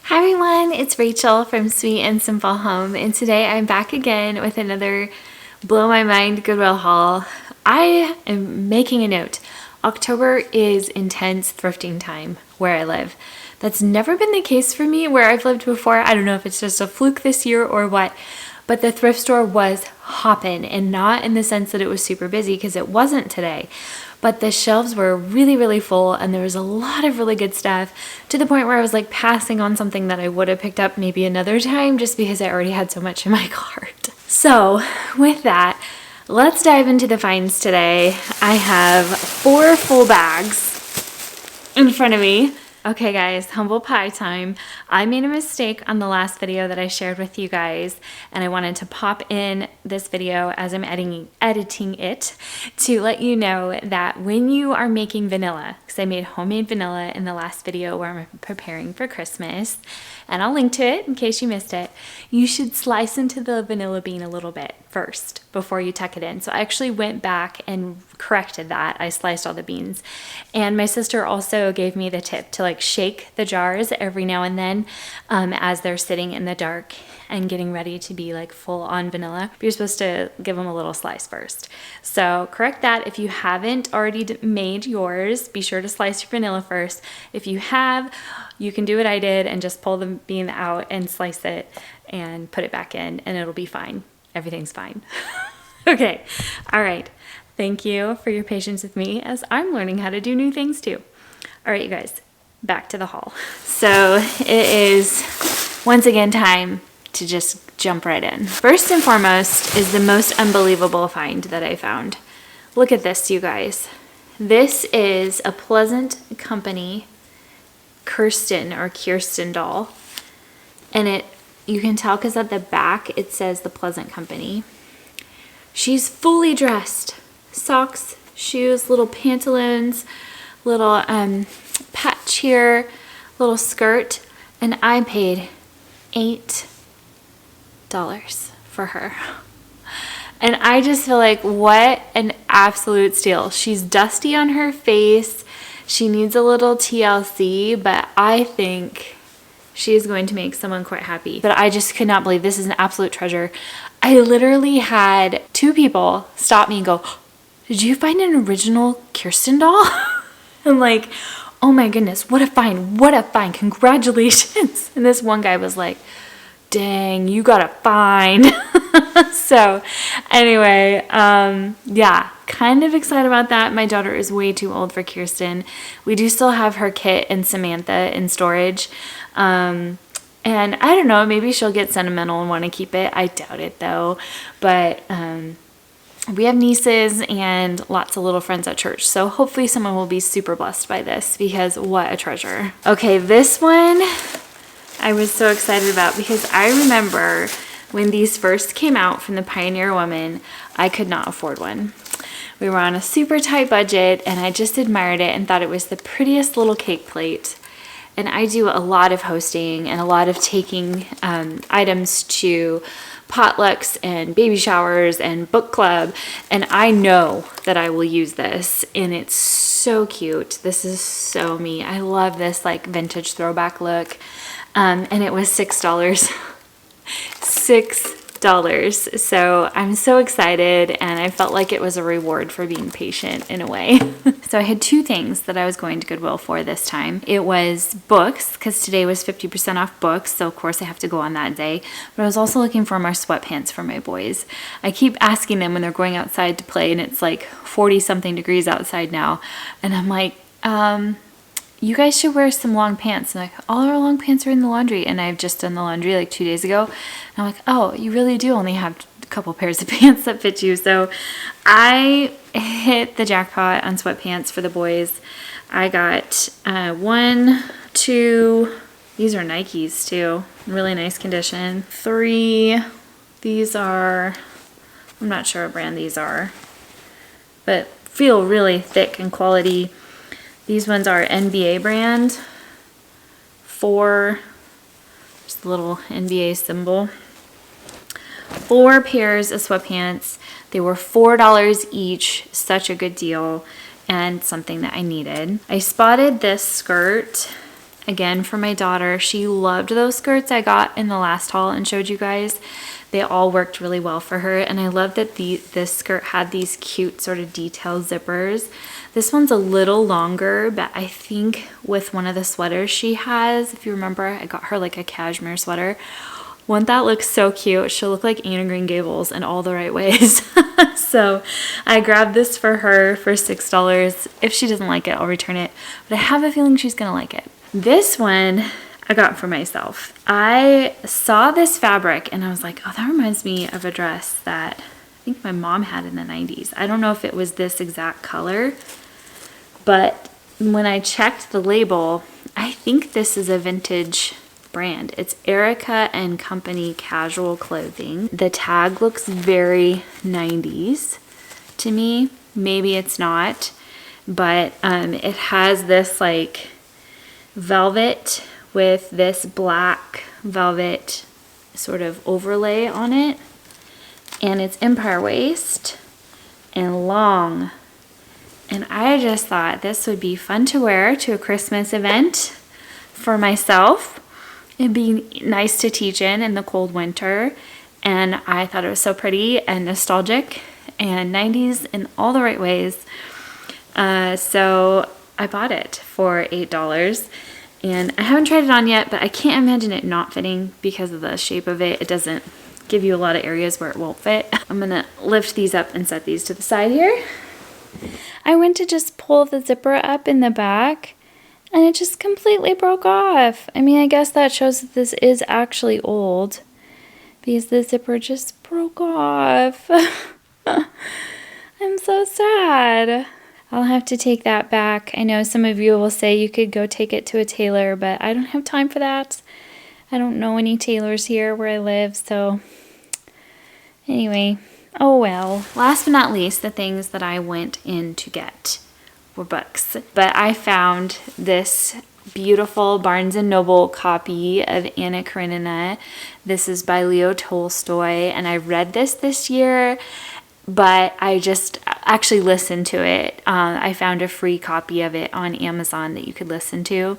Hi everyone, it's Rachel from Sweet and Simple Home, and today I'm back again with another blow my mind Goodwill haul. I am making a note. October is intense thrifting time where I live. That's never been the case for me where I've lived before. I don't know if it's just a fluke this year or what, but the thrift store was hopping, and not in the sense that it was super busy, because it wasn't today. But the shelves were really full, and there was a lot of really good stuff, to the point where I was like passing on something that I would have picked up maybe another time just because I already had so much in my cart. So with that, let's dive into the finds today. I have 4 full bags in front of me. Okay guys, humble pie time. I made a mistake on the last video that I shared with you guys, and I wanted to pop in this video as I'm editing it to let you know that when you are making vanilla, because I made homemade vanilla in the last video where I'm preparing for Christmas, and I'll link to it in case you missed it, you should slice into the vanilla bean a little bit first before you tuck it in. So I actually went back and corrected that. I sliced all the beans. And my sister also gave me the tip to like shake the jars every now and then as they're sitting in the dark and getting ready to be like full on vanilla. But you're supposed to give them a little slice first. So correct that. If you haven't already made yours, be sure to slice your vanilla first. If you have, you can do what I did and just pull the bean out and slice it and put it back in, and it'll be fine. Everything's fine. Okay. All right. Thank you for your patience with me as I'm learning how to do new things too. All right, you guys, back to the haul. So it is once again time to just jump right in. First and foremost is the most unbelievable find that I found. Look at this, you guys. This is a Pleasant Company Kirsten doll. And you can tell because at the back it says the Pleasant Company. She's fully dressed. Socks, shoes, little pantaloons, little patch here, little skirt, and I paid $8 for her. And I just feel like, what an absolute steal. She's dusty on her face. She needs a little TLC, but I think she is going to make someone quite happy. But I just could not believe this is an absolute treasure. I literally had 2 people stop me and go, "Did you find an original Kirsten doll?" I'm like, "Oh my goodness, what a find, congratulations." And this one guy was like, "Dang, you got a find." So anyway, yeah, kind of excited about that. My daughter is way too old for Kirsten. We do still have her Kit and Samantha in storage. And I don't know, maybe she'll get sentimental and want to keep it. I doubt it though. But we have nieces and lots of little friends at church. So hopefully someone will be super blessed by this, because what a treasure. Okay, this one I was so excited about because I remember when these first came out from the Pioneer Woman, I could not afford one. We were on a super tight budget and I just admired it and thought it was the prettiest little cake plate. And I do a lot of hosting and a lot of taking items to potlucks and baby showers and book club, and I know that I will use this, and it's so cute. This is so me. I love this like vintage throwback look, and it was $6. $6. So I'm so excited, and I felt like it was a reward for being patient in a way. So I had 2 things that I was going to Goodwill for this time. It was books, because today was 50% off books, so of course I have to go on that day. But I was also looking for more sweatpants for my boys. I keep asking them when they're going outside to play, and it's like 40 something degrees outside now, and I'm like, you guys should wear some long pants. And like, all our long pants are in the laundry, and I've just done the laundry like 2 days ago. And I'm like, oh, you really do only have a couple pairs of pants that fit you. So I hit the jackpot on sweatpants for the boys. I got 1, 2, these are Nikes too, really nice condition. 3, these are, I'm not sure what brand these are, but feel really thick and quality. These ones are NBA brand. 4, just a little NBA symbol. 4 pairs of sweatpants. They were $4 each. Such a good deal, and something that I needed. I spotted this skirt again for my daughter. She loved those skirts I got in the last haul and showed you guys. They all worked really well for her, and I love that this skirt had these cute sort of detail zippers. This one's a little longer, but I think with one of the sweaters she has, if you remember, I got her like a cashmere sweater. Wouldn't that look so cute? She'll look like Anne of Green Gables in all the right ways. So I grabbed this for her for $6. If she doesn't like it, I'll return it, but I have a feeling she's gonna like it. This one I got for myself. I saw this fabric and I was like, oh, that reminds me of a dress that I think my mom had in the 90s. I don't know if it was this exact color, but when I checked the label, I think this is a vintage brand. It's Erica and Company casual clothing. The tag looks very 90s to me. Maybe it's not, but it has this like velvet with this black velvet sort of overlay on it, and it's empire waist and long, and I just thought this would be fun to wear to a Christmas event for myself. It'd be nice to teach in the cold winter, and I thought it was so pretty and nostalgic and 90s in all the right ways. So I bought it for $8. And I haven't tried it on yet, but I can't imagine it not fitting because of the shape of it. It doesn't give you a lot of areas where it won't fit. I'm gonna lift these up and set these to the side here. I went to just pull the zipper up in the back and it just completely broke off. I mean, I guess that shows that this is actually old because the zipper just broke off. I'm so sad. I'll have to take that back. I know some of you will say you could go take it to a tailor, but I don't have time for that. I don't know any tailors here where I live, so anyway, oh well. Last but not least, the things that I went in to get were books. But I found this beautiful Barnes & Noble copy of Anna Karenina. This is by Leo Tolstoy, and I read this year, but I just actually listened to it. I found a free copy of it on Amazon that you could listen to.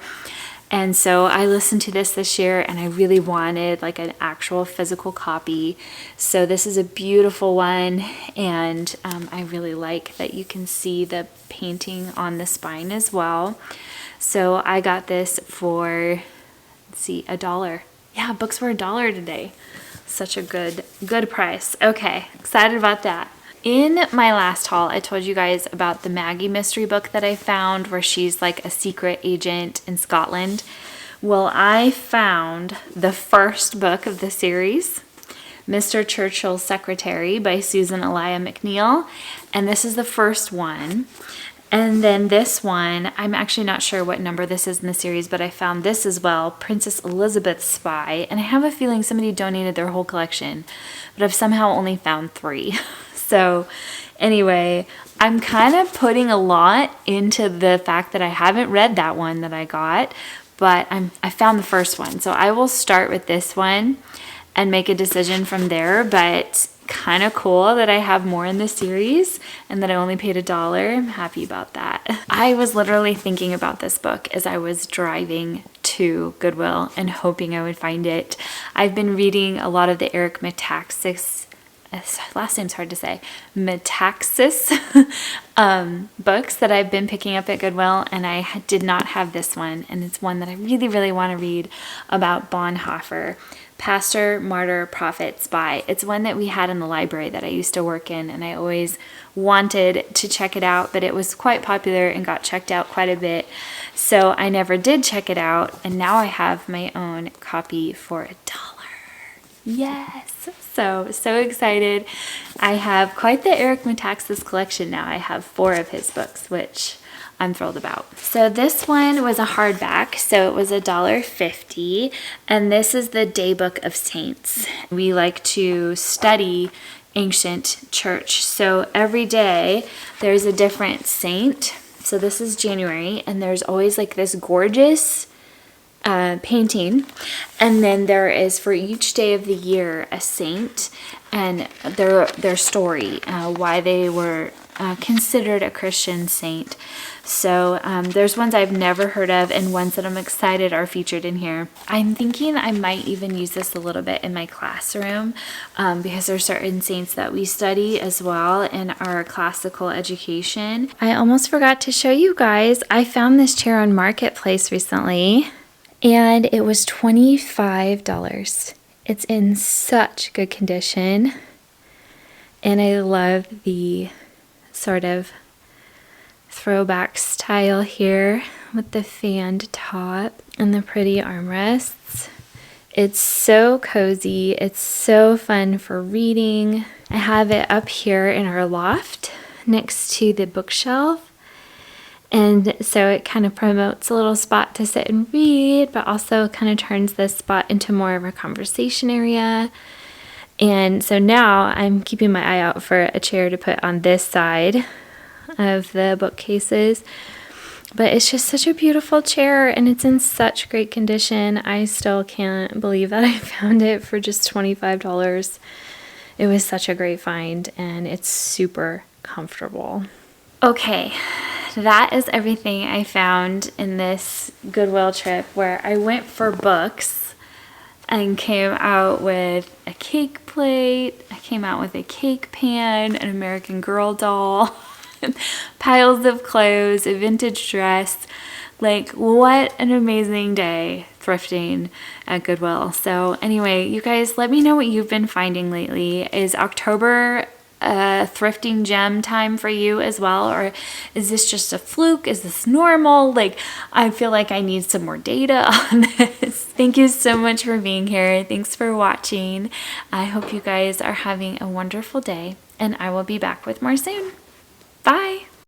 And so I listened to this year, and I really wanted like an actual physical copy. So this is a beautiful one, and I really like that you can see the painting on the spine as well. So I got this for, let's see, $1. Yeah, books were $1 today. Such a good price. Okay, excited about that. In my last haul, I told you guys about the Maggie mystery book that I found where she's like a secret agent in Scotland. Well, I found the first book of the series, Mr. Churchill's Secretary by Susan Elia McNeill, and this is the first one. And then this one, I'm actually not sure what number this is in the series, but I found this as well, Princess Elizabeth's Spy, and I have a feeling somebody donated their whole collection, but I've somehow only found 3. So anyway, I'm kind of putting a lot into the fact that I haven't read that one that I got, but I found the first one. So I will start with this one and make a decision from there, but kind of cool that I have more in the series and that I only paid $1. I'm happy about that. I was literally thinking about this book as I was driving to Goodwill and hoping I would find it. I've been reading a lot of the Eric Metaxas, last name's hard to say, Metaxas books that I've been picking up at Goodwill, and I did not have this one, and it's one that I really, really want to read about Bonhoeffer, Pastor, Martyr, Prophet, Spy. It's one that we had in the library that I used to work in, and I always wanted to check it out, but it was quite popular and got checked out quite a bit, so I never did check it out, and now I have my own copy for $1. Yes! So excited. I have quite the Eric Metaxas collection now. I have 4 of his books, which I'm thrilled about. So this one was a hardback, so it was $1.50, and this is the Daybook of Saints. We like to study ancient church, so every day there's a different saint. So this is January, and there's always like this gorgeous painting, and then there is for each day of the year a saint and their story, why they were considered a Christian saint. So there's ones I've never heard of and ones that I'm excited are featured in here. I'm thinking I might even use this a little bit in my classroom because there's certain saints that we study as well in our classical education. I almost forgot to show you guys. I found this chair on Marketplace recently and it was $25. It's in such good condition and I love the sort of throwback style here with the fanned top and the pretty armrests. It's so cozy. It's so fun for reading. I have it up here in our loft next to the bookshelf. And so it kind of promotes a little spot to sit and read, but also kind of turns this spot into more of a conversation area. And so now I'm keeping my eye out for a chair to put on this side of the bookcases. But it's just such a beautiful chair and it's in such great condition. I still can't believe that I found it for just $25. It was such a great find and it's super comfortable. Okay, that is everything I found in this Goodwill trip where I went for books and came out with a cake plate, I came out with a cake pan, an American Girl doll, piles of clothes, a vintage dress. Like, what an amazing day thrifting at Goodwill. So anyway, you guys, let me know what you've been finding lately. Is October thrifting gem time for you as well, or is this just a fluke? Is this normal? Like, I feel like I need some more data on this. Thank you so much for being here. Thanks for watching. I hope you guys are having a wonderful day and I will be back with more soon. Bye.